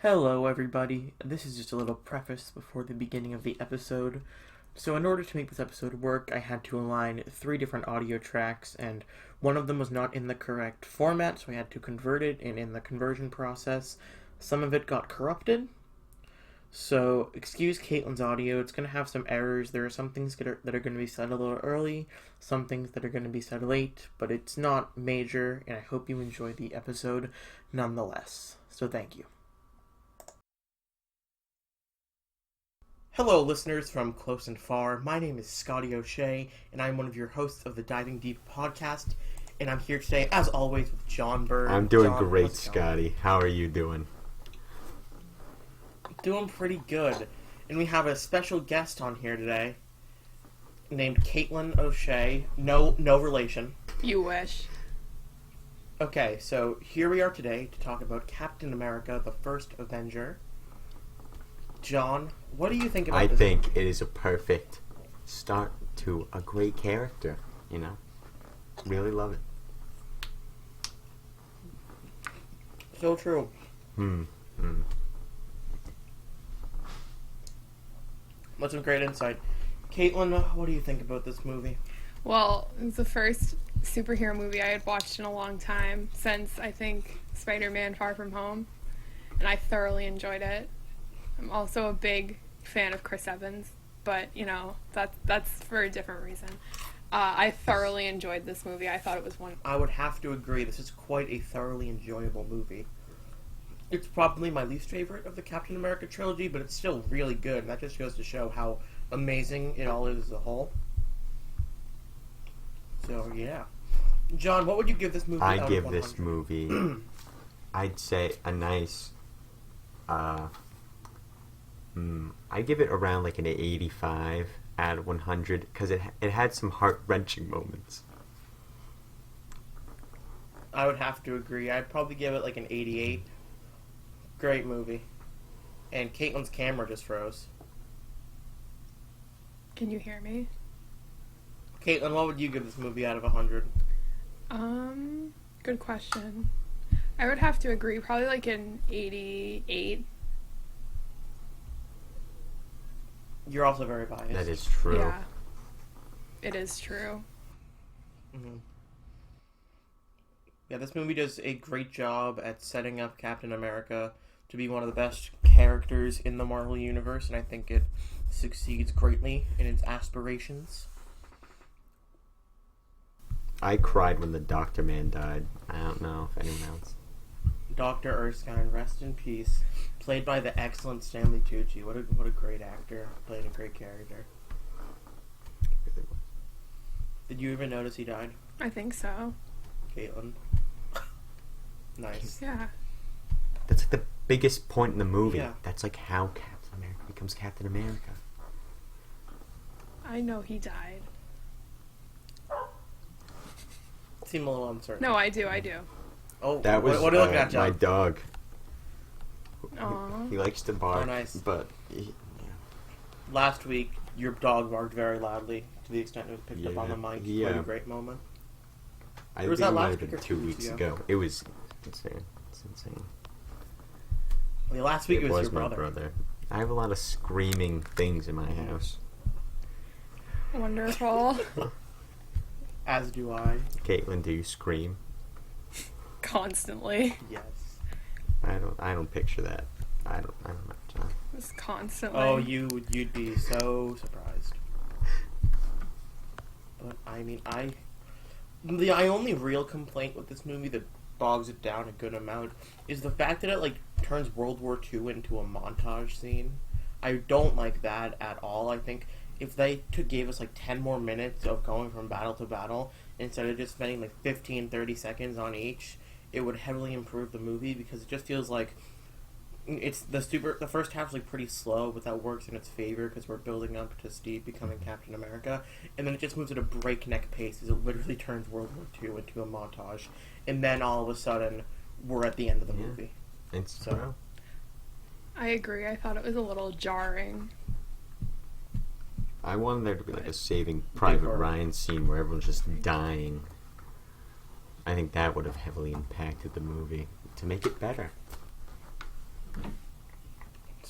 Hello, everybody. This is just a little preface before the beginning of the episode. So, in order to make this episode work, I had to align 3 different audio tracks, and one of them was not in the correct format, so I had to convert it, and in the conversion process, some of it got corrupted. So, excuse Kaitlyn's audio, it's going to have some errors. There are some things that are going to be said a little early, some things that are going to be said late, but it's not major, and I hope you enjoy the episode nonetheless. So, thank you. Hello, listeners from close and far. My name is Scotty O'Shea, and I'm one of your hosts of the Diving Deep podcast. And I'm here today, as always, with John Bird. I'm doing great, Scotty. How are you doing? Doing pretty good. And we have a special guest on here today, named Kaitlyn O'Shea. No relation. You wish. Okay, so here we are today to talk about Captain America, the first Avenger. John, what do you think about this? I think it is a perfect start to a great character, you know? Really love it. So true. That's some great insight. Kaitlyn, what do you think about this movie? Well, it's the first superhero movie I had watched in a long time, since, I think, Spider-Man Far From Home, and I thoroughly enjoyed it. I'm also a big fan of Chris Evans, but, you know, that's for a different reason. I thoroughly enjoyed this movie. I thought it was one. I would have to agree. This is quite a thoroughly enjoyable movie. It's probably my least favorite of the Captain America trilogy, but it's still really good. And that just goes to show how amazing it all is as a whole. So, yeah. John, what would you give this movie out of 100? I give this movie, I'd say a nice, I give it around like an 85 out of 100 because it had some heart-wrenching moments. I would have to agree. I'd probably give it like an 88. Great movie. And Kaitlyn's camera just froze. Can you hear me? Kaitlyn, what would you give this movie out of 100? Good question. I would have to agree. Probably like an 88. You're also very biased. That is true. Yeah. It is true. Mm-hmm. Yeah, this movie does a great job at setting up Captain America to be one of the best characters in the Marvel Universe, and I think it succeeds greatly in its aspirations. I cried when the Doctor Man died. I don't know if anyone else. Dr. Erskine, rest in peace. Played by the excellent Stanley Tucci. What a great actor. Played a great character. Did you even notice he died? I think so. Kaitlyn. Nice. Yeah. That's like the biggest point in the movie. Yeah. That's like how Captain America becomes Captain America. I know he died. Seem a little uncertain. No, I do. Oh, That was what are you looking at, John? my dog. Aww. He likes to bark, Oh, nice. but Last week, your dog barked very loudly to the extent it was picked up on the mic. Yeah. Quite a great moment. I Or was think that it might last have been week or 2 2 weeks weeks ago. It was insane. It's insane. Well, last week it was your my brother. brother. I have a lot of screaming things in my house. Wonderful. As do I. Kaitlyn, do you scream? Constantly. Yes. I don't picture that. I don't know, John. Just constantly. Oh, you'd be so surprised. But I mean, the only real complaint with this movie that bogs it down a good amount is the fact that it like turns World War II into a montage scene. I don't like that at all. I think if they gave us like 10 more minutes of going from battle to battle instead of just spending like 15-30 seconds on each, it would heavily improve the movie because it just feels like it's the first half's like pretty slow, but that works in its favor because we're building up to Steve becoming Captain America, and then it just moves at a breakneck pace as it literally turns World War II into a montage, and then all of a sudden we're at the end of the movie. It's So- so. I agree. I thought it was a little jarring. I wanted there to be like a Saving Private Big Ryan scene where everyone's just dying. I think that would have heavily impacted the movie to make it better.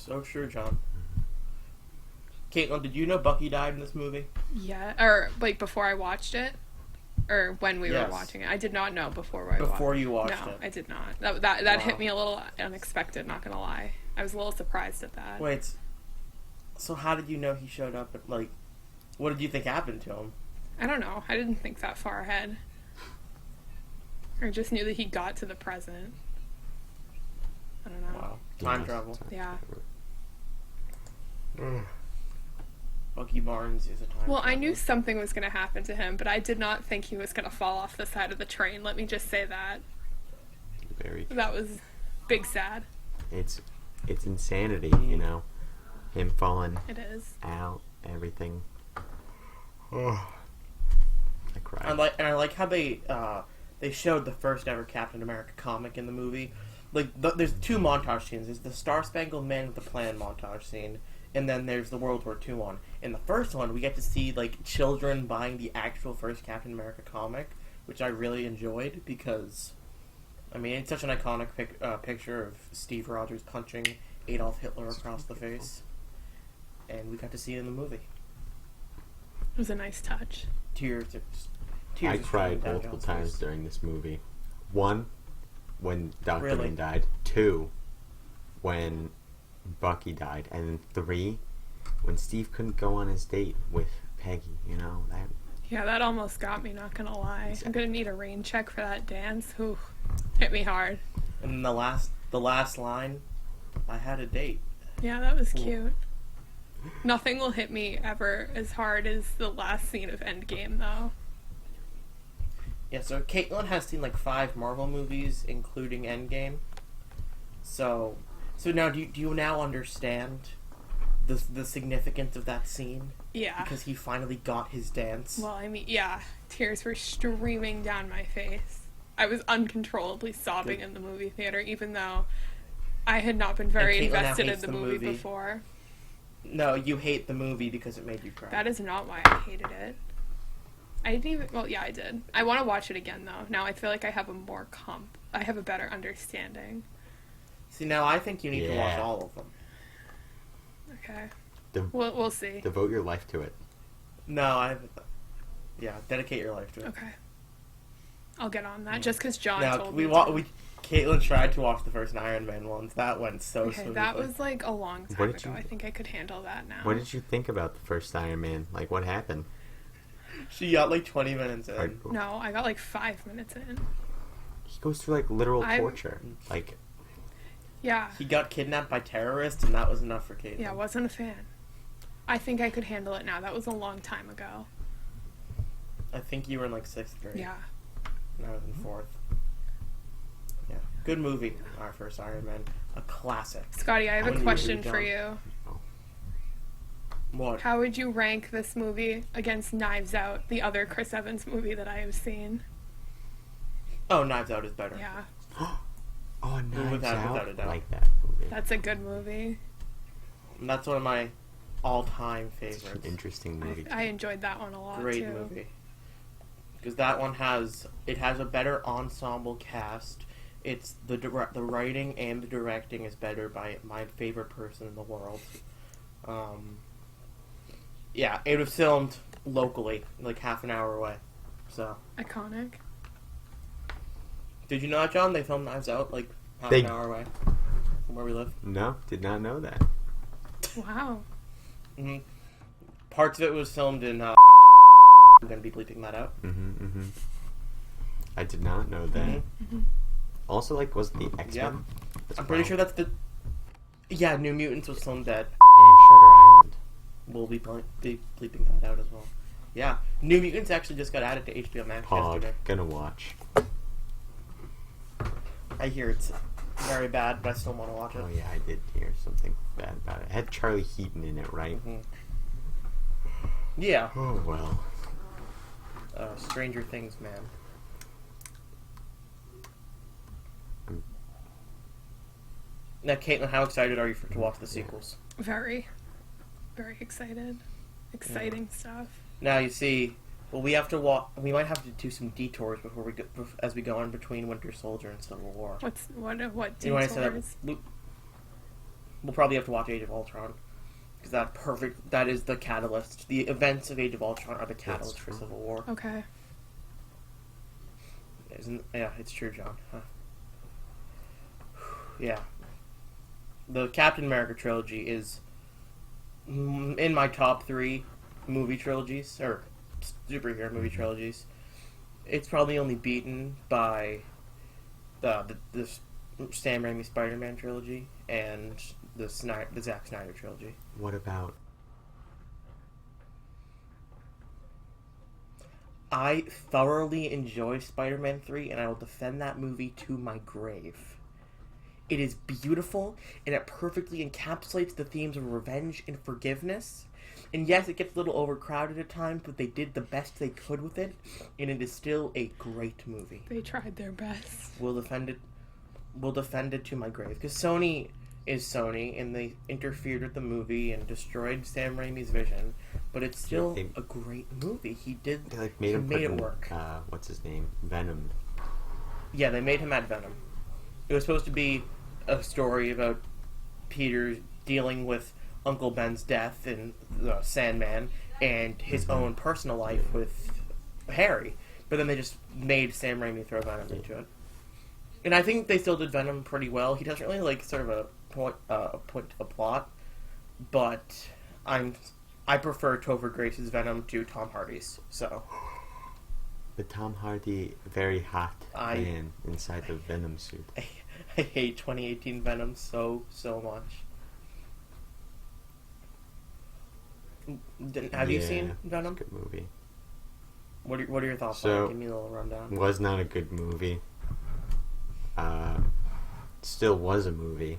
So true, John. Kaitlyn, did you know Bucky died in this movie? Yeah, or like before I watched it, or when we Yes. were watching it. I did not know before I Before you watched No, it. I did not. That hit Wow. me a little unexpected. Not gonna lie, I was a little surprised at that. Wait, so how did you know he showed up? Like, what did you think happened to him? I don't know. I didn't think that far ahead. I just knew that he got to the present. I don't know. Wow, time Yes. travel. Yeah. Bucky Barnes is a time. Well, I knew traveler. something was going to happen to him, but I did not think he was going to fall off the side of the train. Let me just say that. Very. That was big sad. It's insanity, you know. Him falling It is. out, everything. Oh, I cried. I like how they showed the first ever Captain America comic in the movie. Like, there's two montage scenes. There's the Star Spangled Man with the Plan montage scene, and then there's the World War II one. In the first one, we get to see like children buying the actual first Captain America comic, which I really enjoyed because, I mean, it's such an iconic picture of Steve Rogers punching Adolf Hitler across the face, and we got to see it in the movie. It was a nice touch. Tears I are streaming cried down multiple John's times face. during this movie. One, when Dr. Really? Lin died. Two, when Bucky died. And then three, when Steve couldn't go on his date with Peggy. You know, that Yeah, that almost got me, not gonna lie. I'm gonna need a rain check for that dance. Ooh, hit me hard. And then the last line, I had a date. Yeah, that was Ooh. cute. Nothing will hit me ever as hard as the last scene of Endgame, though. Yeah, so Kaitlyn has seen like 5 Marvel movies, including Endgame. So now do you now understand the significance of that scene? Yeah. Because he finally got his dance. Well, I mean, yeah, tears were streaming down my face. I was uncontrollably sobbing Good. in the movie theater, even though I had not been very And Kaitlyn now invested in hates the the movie movie. before. No, you hate the movie because it made you cry. That is not why I hated it. I didn't even. Well, yeah, I did. I want to watch it again though. Now I feel like I have I have a better understanding. See, now I think you need to watch Yeah. all of them. Okay. Dev- We'll see. devote your life to it. No, I. Yeah, dedicate your life to it. Okay. I'll get on that. Just because John Now told we me. we Kaitlyn tried to watch the first Iron Man ones. That went so Okay, smoothly. that was like a long What time did ago. you- I think I could handle that now. What did you think about the first Iron Man? Like, what happened? She got like 20 minutes in. Or- No, I got like 5 minutes in. He goes through, like, literal I'm- torture. Like, Yeah. He got kidnapped by terrorists, and that was enough for Kaitlyn. Yeah, wasn't a fan. I think I could handle it now. That was a long time ago. I think you were in like 6th grade. Yeah. And I was in 4th. Yeah. Good movie. Our first Iron Man. A classic. Scotty, I have I a knew you question were for done. you. What? How would you rank this movie against Knives Out, the other Chris Evans movie that I have seen? Oh, Knives Out is better. Yeah. oh, Knives without Out. a doubt. I like that movie. That's a good movie. And that's one of my all-time It's an favorites. interesting movie. I enjoyed that one a lot Great too. movie. Because that one has a better ensemble cast. It's the writing and the directing is better by my favorite person in the world. Yeah, it was filmed locally, like half an hour away. So, Iconic. did you know that, John? They filmed Knives Out like half They- an hour away from where we live. No, did not know that. Wow. hmm Parts of it was filmed in. I'm gonna be bleeping that out. I did not know that. Mhm. Also, like, was the X-Men? as I'm pretty well? sure that's the. Yeah, New Mutants was filmed at. And Shutter Island. We'll be bleeping that out as well. Yeah, New Mutants actually just got added to HBO Max Pog, yesterday. gonna watch. I hear it's very bad, but I still want to watch it. Oh yeah, I did hear something bad about it. It had Charlie Heaton in it, right? Mhm. Yeah, Oh well. Stranger Things, man. Now, Caitlin, how excited are you to watch the sequels? Very, very excited. Exciting stuff. Now, you see, well, we have to walk. We might have to do some detours before we go, as we go on between Winter Soldier and Civil War. What You want to say detours? that? we'll probably have to watch Age of Ultron. Because that is the catalyst. The events of Age of Ultron are the catalyst for Civil War. Okay. Yeah, it's true, John. Huh. Yeah. The Captain America trilogy is in my top 3 movie trilogies, or superhero movie trilogies. It's probably only beaten by the Sam Raimi Spider-Man trilogy and the Zack Snyder trilogy. What about... I thoroughly enjoy Spider-Man 3, and I will defend that movie to my grave. It is beautiful, and it perfectly encapsulates the themes of revenge and forgiveness. And yes, it gets a little overcrowded at times, but they did the best they could with it, and it is still a great movie. They tried their best. We'll defend it to my grave. Because Sony is Sony, and they interfered with the movie and destroyed Sam Raimi's vision. But it's still a great movie. They made it work. What's his name? Venom. Yeah, they made him add Venom. It was supposed to be a story about Peter dealing with Uncle Ben's death in Sandman and his own personal life with Harry. But then they just made Sam Raimi throw Venom into it. And I think they still did Venom pretty well. He doesn't really sort of a point to the plot, but I prefer Topher Grace's Venom to Tom Hardy's. So, but Tom Hardy, very hot man inside the Venom suit. I hate 2018 Venom so much. Have you seen Venom? It's a good movie. What are your thoughts on it? Give me a little rundown. Was not a good movie. Still was a movie,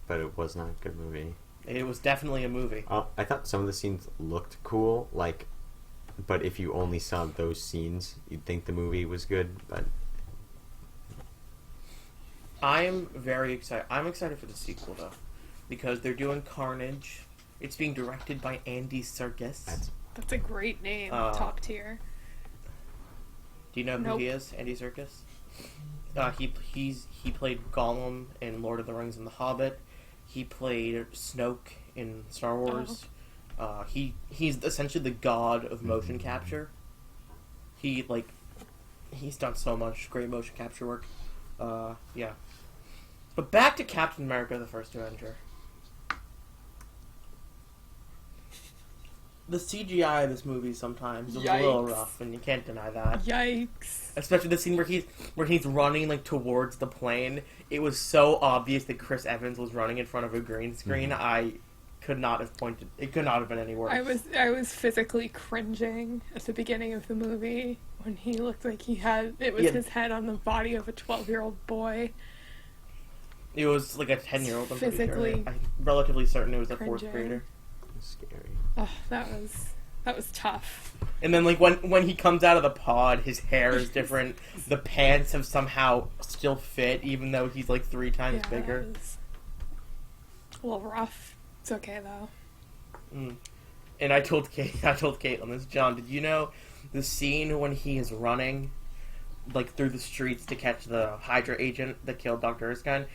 but it was not a good movie. It was definitely a movie. I thought some of the scenes looked cool, but if you only saw those scenes, you'd think the movie was good, but... I'm very excited. I'm excited for the sequel, though, because they're doing Carnage. It's being directed by Andy Serkis. That's a great name. Top tier. Do you know who he is? Andy Serkis? He played Gollum in Lord of the Rings and The Hobbit. He played Snoke in Star Wars. He's essentially the god of motion capture. He's done so much great motion capture work. Yeah. But back to Captain America: The First Avenger. The CGI of this movie sometimes is a little rough, and you can't deny that. Yikes! Especially the scene where he's running towards the plane. It was so obvious that Chris Evans was running in front of a green screen. I could not have pointed. It could not have been any worse. I was physically cringing at the beginning of the movie when he looked like his head on the body of a 12-year-old boy. It was like a 10-year-old. I'm physically. I'm relatively certain it was a 4th grader. Scary. Oh, that was tough. And then when he comes out of the pod, his hair is different. The pants have somehow still fit, even though he's 3 times bigger. That was a little rough. It's okay though. And I told Kaitlyn this. John, did you know the scene when he is running through the streets to catch the Hydra agent that killed Dr. Erskine?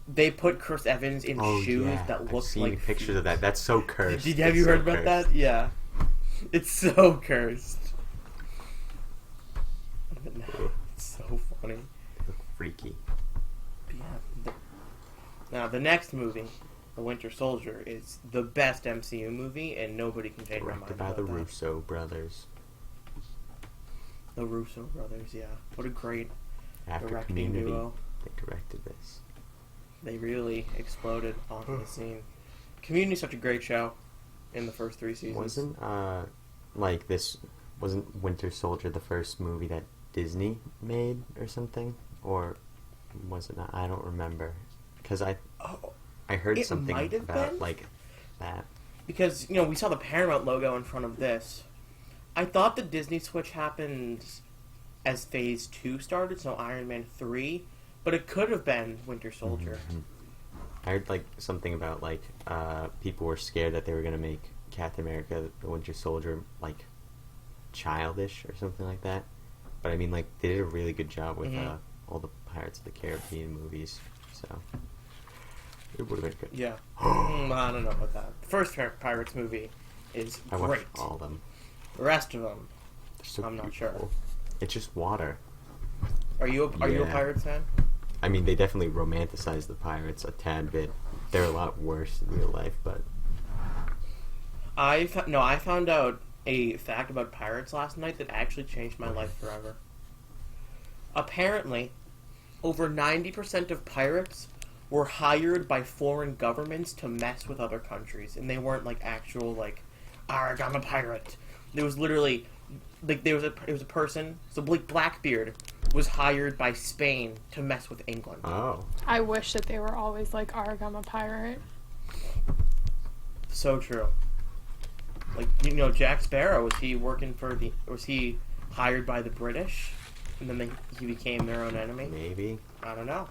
They put Chris Evans in shoes that look like... I've seen pictures of that. That's so cursed. Have you heard about that? Yeah. It's so cursed. It's so funny. Freaky. Yeah. Now, the next movie, The Winter Soldier, is the best MCU movie, and nobody can change my mind Directed by the Russo brothers. The Russo brothers, yeah. What a great After directing Community, duo. they directed this. They really exploded onto the scene. Community's such a great show in the first 3 seasons. Wasn't Winter Soldier the first movie that Disney made or something? Or was it not? I don't remember. Because I heard something about that. Because, we saw the Paramount logo in front of this. I thought the Disney switch happened as Phase 2 started, so Iron Man 3, but it could have been Winter Soldier. Mm-hmm. I heard something about people were scared that they were going to make Captain America the Winter Soldier childish or something like that. But I mean, they did a really good job with all the Pirates of the Caribbean movies. So It would have been good. Yeah. I don't know about that. The first Pirates movie is I great. watched all of them. The rest of them, They're so I'm not beautiful. sure. It's just water. Are you a Yeah. Pirates fan? I mean, they definitely romanticize the pirates a tad bit. They're a lot worse in real life, but I found out a fact about pirates last night that actually changed my life forever. Apparently, over 90% of pirates were hired by foreign governments to mess with other countries, and they weren't like actual like, "Arg, I'm a pirate." There was literally like it was a person. So Blackbeard was hired by Spain to mess with England. oh, I wish that they were always like, "Arg, I'm a pirate." So true. Like, Jack Sparrow, was he hired by the British? And then he became their own enemy? maybe I don't know.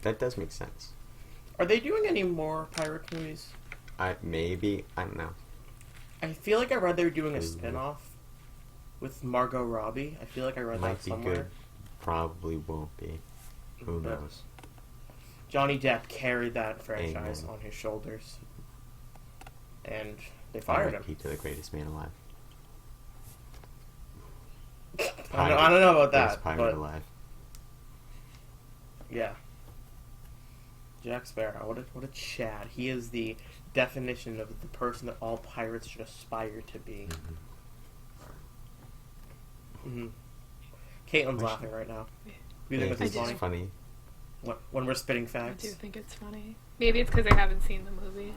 that does make sense. Are they doing any more pirate movies? I don't know. I feel like I read they were doing a spin-off with Margot Robbie. I feel like I read Might that be somewhere. good. Probably won't be. Who But knows? Johnny Depp carried that franchise Amen. on his shoulders. And they fired him. R.I.P. to the greatest man alive. I don't know about Greatest that, pirate but alive. yeah. Jack Sparrow, what a Chad. He is the definition of the person that all pirates should aspire to be. Mm-hmm. Caitlyn's laughing right now. Do you think this is it's funny? funny. When we're spitting I facts? do think it's funny. Maybe it's because I haven't seen the movie.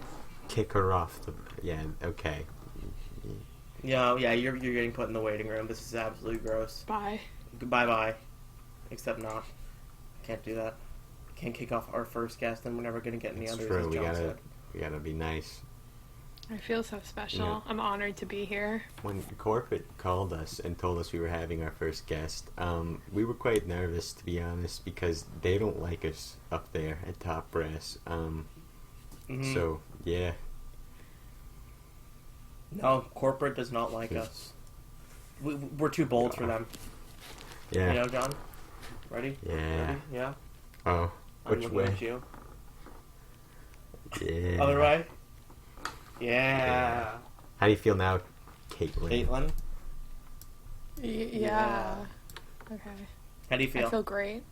Kick her off. Yeah, okay. Yeah, you're getting put in the waiting room. This is absolutely gross. Bye. Bye. Except not. Can't do that. Can't kick off our first guest, and we're never going to get any It's others, true. as We John gotta said. be nice. I feel so special. Yeah. I'm honored to be here. When corporate called us and told us we were having our first guest, we were quite nervous, to be honest, because they don't like us up there at Top Brass. Mhm. So yeah, No, corporate does not like us. We're too bold for them. yeah, You know, John? Ready? yeah. Ready? Yeah? Oh, I'm which looking way? at you. Yeah. Other way? Yeah. How do you feel now, Kaitlyn? Caitlyn? Yeah. Okay. How do you feel? I feel great.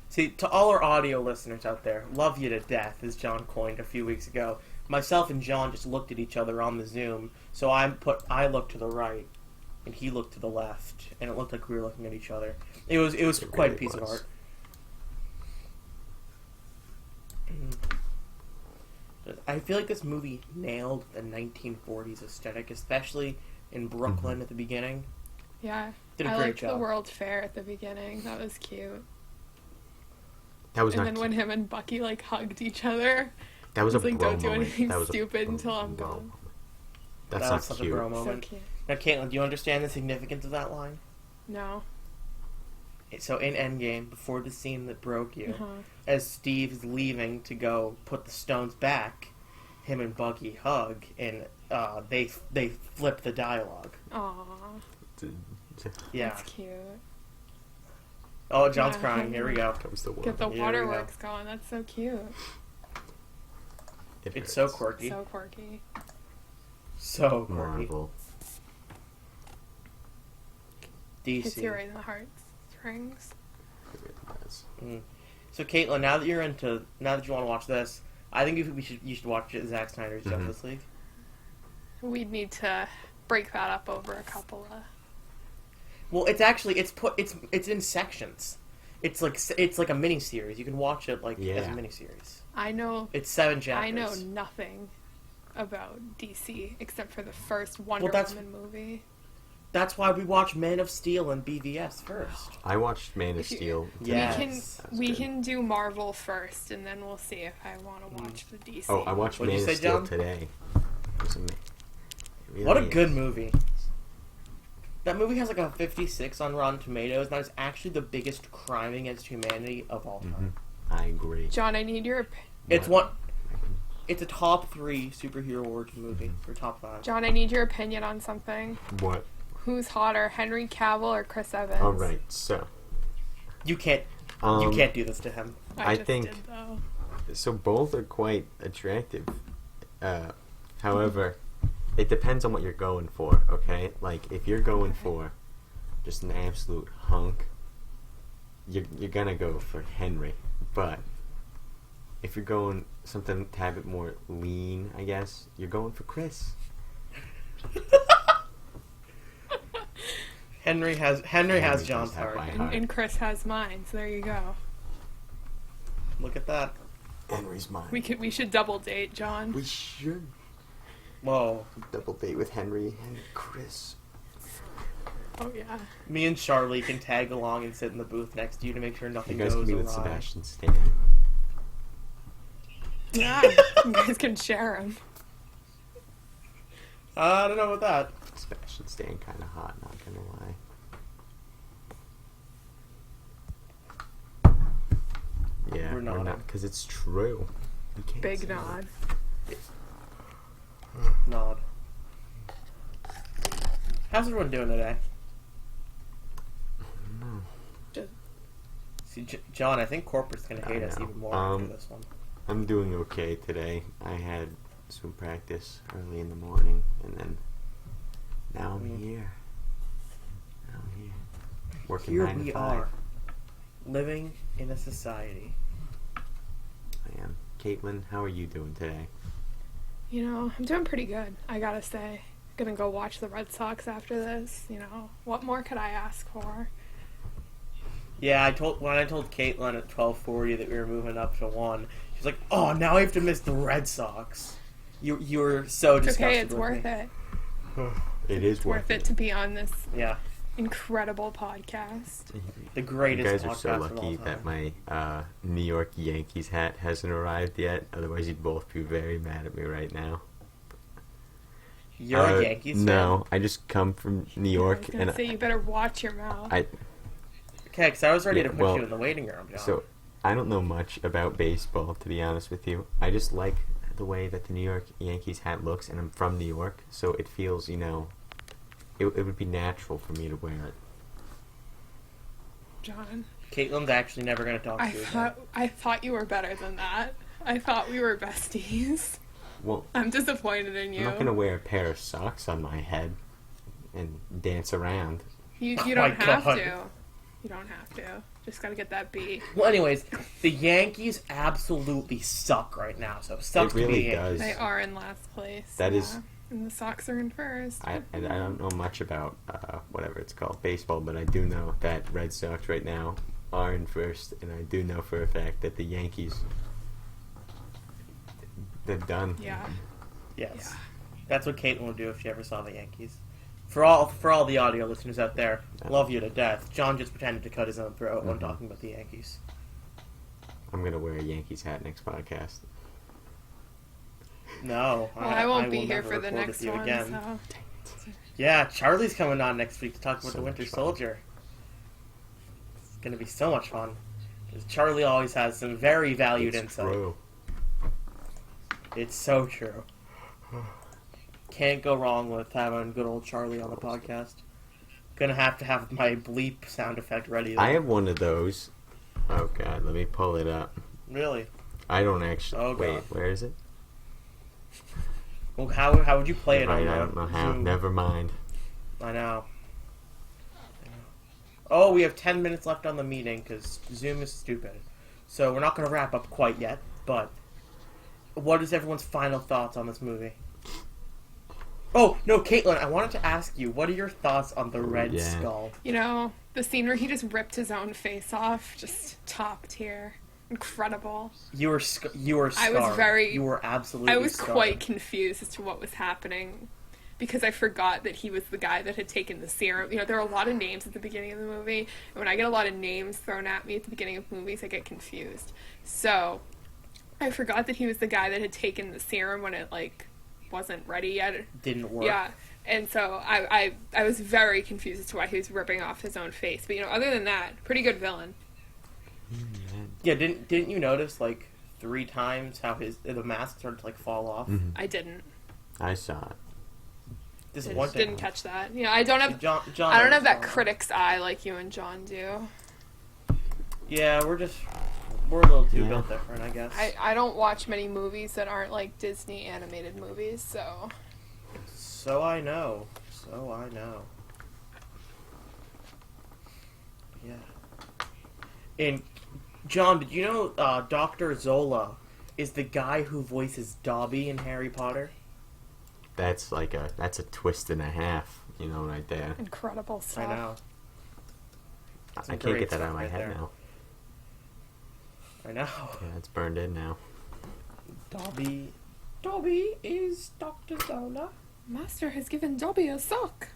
See, to all our audio listeners out there, love you to death, as John coined a few weeks ago. Myself and John just looked at each other on the Zoom, so I looked to the right, and he looked to the left, and it looked like we were looking at each other. It was It quite really a piece of was. art. I feel like this movie nailed the 1940s aesthetic, especially in Brooklyn at the beginning. Yeah. Did a I great liked the job. World's Fair at the beginning. That was cute. That was And not. then when him and Bucky like hugged each other, that was a it's like, bro don't do moment. anything That was a stupid bro until I'm bro gone. moment. That's That not was such cute. a bro So moment. cute. Now, Caitlin, do you understand the significance of that line? No. So in Endgame, before the scene that broke you, Uh-huh. as Steve is leaving to go put the stones back, him and Bucky hug, and they flip the dialogue. Aw. Yeah. That's cute. Oh, John's Yeah. crying. Here we go. Comes the Get the Here we waterworks going. That's so cute. It's so quirky. So quirky. So quirky. Marvel. Hits you DC. right in the heartstrings. It really does. So Caitlin, now that you want to watch this, I think you should watch Zack Snyder's Justice League. We'd need to break that up over a couple of. Well, it's in sections. It's like a mini series. You can watch it as a mini series. I know. It's 7 chapters. I know nothing about DC except for the first Wonder that's- Woman movie. That's why we watch Man of Steel and BVS first. I watched Man of If you- Steel. Yeah. today. Yes. That was We good. can do Marvel first, and then we'll see if I want to watch the DC. Oh, I watched What'd Man you of say, Steel John? today. It was really What a is. good movie. That movie has like a 56 on Rotten Tomatoes, and that is actually the biggest crime against humanity of all time. I agree. John, I need your It's a top 3 superhero origin movie, or top 5. John. I need your opinion on something. What? Who's hotter, Henry Cavill or Chris Evans? All right. So You can't um, do this to him. I just think- did, though. So both are quite attractive. However, it depends on what you're going for, okay? Like, if you're going for just an absolute hunk, you're gonna go for Henry. But if you're going something a tad bit more lean, I guess, you're going for Chris. Henry has Jon's heart. And Chris has mine, so there you go. Look at that. Henry's mine. We should double date, Jon. We should. Whoa. Double date with Henry and Chris. Oh, yeah. Me and Charlie can tag along and sit in the booth next to you to make sure nothing goes awry. You guys can be with Sebastian Stan. Yeah, you guys can share him. I don't know about that. Sebastian Stan kind of hot, not gonna lie. Yeah, We're not, because it's true. You can't Big say nod. Nod. How's everyone doing today? See, Jon, I think corporate's gonna hate us even more after this one. I'm doing okay today. I had swim practice early in the morning, and then now I'm here. Working Here 9 to 5. we are, living in a society. I am. Kaitlyn, how are you doing today? You know, I'm doing pretty good, I gotta say. Gonna go watch the Red Sox after this. You know, what more could I ask for? Yeah, when I told Kaitlyn at 12:40 that we were moving up to 1, she's like, "Oh, now I have to miss the Red Sox." You were so disgusted. Okay, it's with worth me. it. It is Worth it to be on this Yeah, incredible podcast. the greatest. You guys are podcast so of all lucky time. that my New York Yankees hat hasn't arrived yet. Otherwise, you'd both be very mad at me right now. You're a Yankees fan? No, I just come from New York, I was gonna say you better watch your mouth. Okay, because I was ready to put you in the waiting room, Jon. So, I don't know much about baseball, to be honest with you. I just like the way that the New York Yankees hat looks, and I'm from New York, so it feels, it would be natural for me to wear it. Jon, Kaitlyn's actually never going to talk to you again. I thought you were better than that. I thought we were besties. Well, I'm disappointed in you. I'm not going to wear a pair of socks on my head and dance around. You Oh don't my have God. to. You don't have to. Just gotta get that beat. Well, anyways, the Yankees absolutely suck right now, so it sucks It really to be a does. They are in last place. That is- And the Sox are in first. I don't know much about whatever it's called, baseball, but I do know that Red Sox right now are in first, and I do know for a fact that the Yankees, they're done. Yeah. Yes. Yeah. That's what Kaitlyn would do if she ever saw the Yankees. For all the audio listeners out there, love you to death. Jon just pretended to cut his own throat when talking about the Yankees. I'm gonna wear a Yankees hat next podcast. No, Well, I won't be will here never for the record with next you one, again. so. Yeah, Charlie's coming on next week to talk about So the Winter much fun. Soldier. It's gonna be so much fun. 'Cause Charlie always has some very valued It's insight. true. It's so true. Can't go wrong with having good old Charlie on the podcast. Gonna have to have my bleep sound effect ready. Though. I have one of those. Oh god, let me pull it up. Really? I don't actually. Oh, wait, God. where is it? Well, how would you play it Right, on I don't know how. Zoom? Never mind. I know. Oh, we have 10 minutes left on the meeting because Zoom is stupid. So we're not going to wrap up quite yet, but what is everyone's final thoughts on this movie? Oh, no, Kaitlyn, I wanted to ask you, what are your thoughts on the Red yeah. Skull? You know, the scene where he just ripped his own face off, just top tier. Incredible. You were scarred. You were absolutely I was scarred. quite confused as to what was happening because I forgot that he was the guy that had taken the serum. You know, there are a lot of names at the beginning of the movie, and when I get a lot of names thrown at me at the beginning of movies, I get confused. So, I forgot that he was the guy that had taken the serum when it, wasn't ready yet. Didn't work. Yeah. And so I was very confused as to why he was ripping off his own face. But, other than that, pretty good villain. Yeah, didn't you notice, 3 times how the mask started to, fall off? Mm-hmm. I didn't. I saw it. This I is one just thing. didn't catch that. I don't have Jon I don't have that saw it. critic's eye like you and Jon do. Yeah, we're a little too built different, I guess. I don't watch many movies that aren't like Disney animated movies, so. So I know. Yeah. And John, did you know Dr. Zola is the guy who voices Dobby in Harry Potter? That's a twist and a half, right there. Incredible stuff. I know. I can't get that out of my head now. I know. Yeah, it's burned in now. Dobby is Dr. Zola. Master has given Dobby a sock.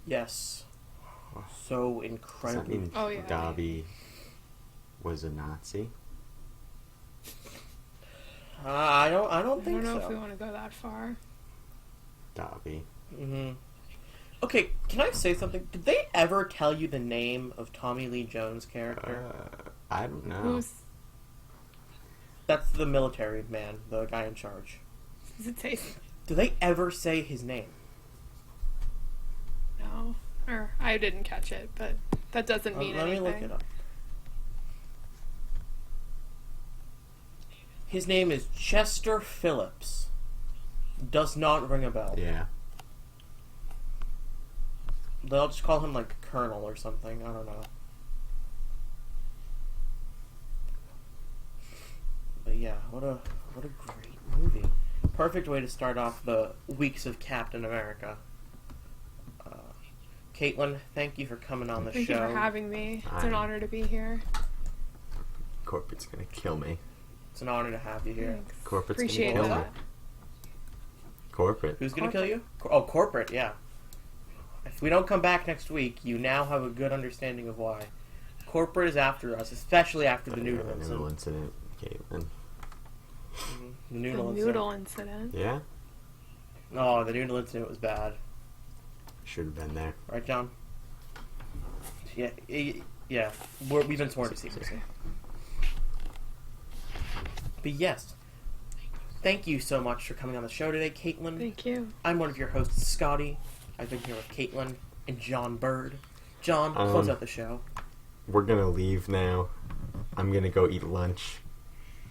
Yes. So incredible. Does that mean Dobby was a Nazi? I don't think so. I don't know if we want to go that far. Dobby. Mm-hmm. Okay, can I say something? Did they ever tell you the name of Tommy Lee Jones' character? I don't know. That's the military man, the guy in charge. Does it say? Do they ever say his name? No. Or I didn't catch it, but that doesn't mean anything. Let me look it up. His name is Chester Phillips. Does not ring a bell. Yeah. They'll just call him like Colonel or something. I don't know. But yeah, what a great movie. Perfect way to start off the weeks of Captain America. Kaitlyn, thank you for coming on the show. Thank you for having me. It's an honor to be here. Corporate's gonna kill me. It's an honor to have you here. Thanks. Corporate's Appreciate gonna kill that. me. Corporate. Who's gonna kill you? Corporate, yeah. If we don't come back next week, you now have a good understanding of why. Corporate is after us, especially after the noodle incident, Kaitlyn. Mm-hmm. The noodle incident. Yeah? Oh, the noodle incident was bad. Should have been there. Right, John? Yeah. Yeah. We've been sworn to secrecy. But yes. Thank you so much for coming on the show today, Kaitlyn. Thank you. I'm one of your hosts, Scotty. I've been here with Kaitlyn and John Bird. John, close out the show. We're gonna leave now. I'm gonna go eat lunch.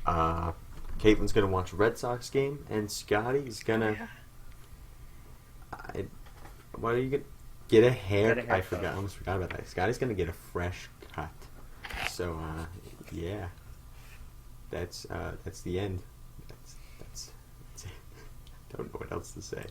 Kaitlyn's gonna watch a Red Sox game, and Scotty's gonna... What are you gonna... Get a haircut. I almost forgot about that. Scotty's gonna get a fresh cut. So, yeah. That's the end. That's it. I don't know what else to say.